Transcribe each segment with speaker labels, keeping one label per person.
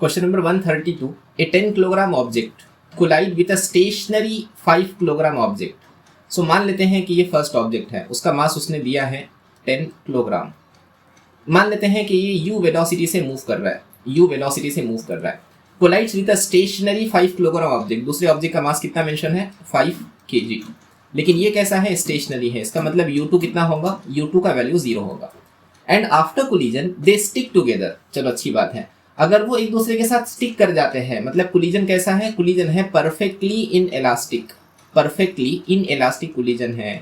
Speaker 1: Question number 132. A 10 kilogram object collide with a stationary 5 kilogram object. So मान लेते हैं कि ये फर्स्ट ऑब्जेक्ट है, उसका मास उसने दिया है 10 किलोग्राम। मान लेते हैं कि ये u वेलोसिटी से मूव कर रहा है, u वेलोसिटी से मूव कर रहा है। Collides with a stationary 5 kilogram object, दूसरे ऑब्जेक्ट का मास कितना मेंशन है 5 kg, लेकिन ये कैसा है स्टेशनरी है, इसका मतलब u2 कितना होगा, u2 का वैल्यू 0 होगा। And after collision they stick together, चलो अच्छी बात है। अगर वो एक दूसरे के साथ स्टिक कर जाते हैं, मतलब कोलिजन कैसा है, कोलिजन है perfectly in elastic, perfectly in elastic collision है,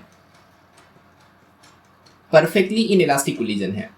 Speaker 1: परफेक्टली इन इलास्टिक कोलिजन है।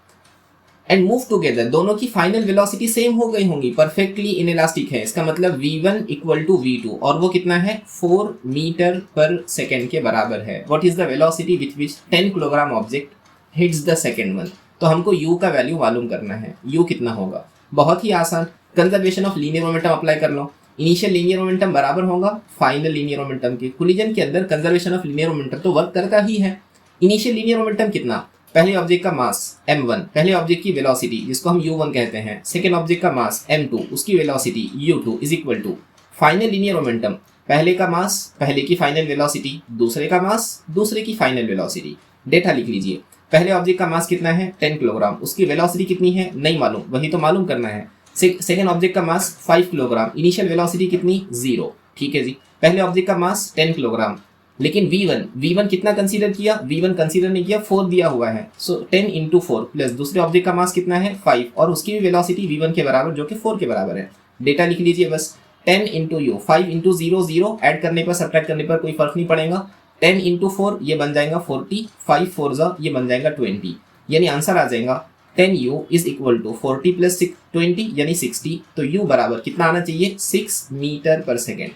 Speaker 1: एंड मूव टुगेदर, दोनों की फाइनल वेलोसिटी सेम हो गई होंगी, परफेक्टली इन इलास्टिक है, इसका मतलब v1 इक्वल टू v2, और वो कितना है 4 मीटर पर सेकेंड के बराबर है। What is the velocity with which 10 kilogram object hits the second one. तो हमको u का वैल्यू मालूम करना है, u कितना होगा, बहुत ही आसान, conservation of linear momentum apply कर लो। इनिशियल लीनियर मोमेंटम बराबर होगा फाइनल लीनियर मोमेंटम के। कोलिजन के अंदर कंजर्वेशन ऑफ लीनियर मोमेंटम तो वर्क करता ही है। इनिशियल लीनियर मोमेंटम कितना, पहले ऑब्जेक्ट का मास m1, पहले ऑब्जेक्ट की वेलोसिटी जिसको हम u1 कहते हैं, सेकेंड ऑब्जेक्ट का मास m2, उसकी velocity u2 is equal to final linear momentum, पहले का मास, पहले की फाइनल वेलोसिटी, दूसरे का मास, दूसरे की फाइनल वेलोसिटी। डेटा लिख लीजिए, पहले ऑब्जेक्ट का मास कितना है 10 किलोग्राम, उसकी वेलोसिटी कितनी है नहीं मालूम, वही तो मालूम करना है। सेकेंड ऑब्जेक्ट का मास 5 किलोग्राम, इनिशियल वेलोसिटी कितनी 0, ठीक है जी। पहले ऑब्जेक्ट का मास 10 किलोग्राम, लेकिन v1 कितना कंसीडर किया, v1 कंसीडर नहीं किया, 4 दिया हुआ है, सो 10 इंटू 4 प्लस दूसरे ऑब्जेक्ट का मास कितना है 5, और उसकी भी वेलोसिटी v1 के बराबर जो कि 4 के बराबर है। डेटा लिख लीजिए बस, 10 इंटू यू, 5 इंटू 0 0, ऐड करने पर सब्ट्रैक्ट करने पर कोई फर्क नहीं पड़ेगा। 10 इंटू 4 ये बन जाएगा 40, 5 4 जा ये बन जाएगा 20, यानी आंसर आ जाएगा 10u is equal to 40 plus 20 यानी 60। तो u बराबर कितना आना चाहिए 6 मीटर पर सेकेंड,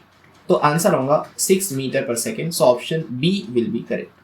Speaker 1: तो आंसर होगा 6 मीटर पर second. So option B will be correct.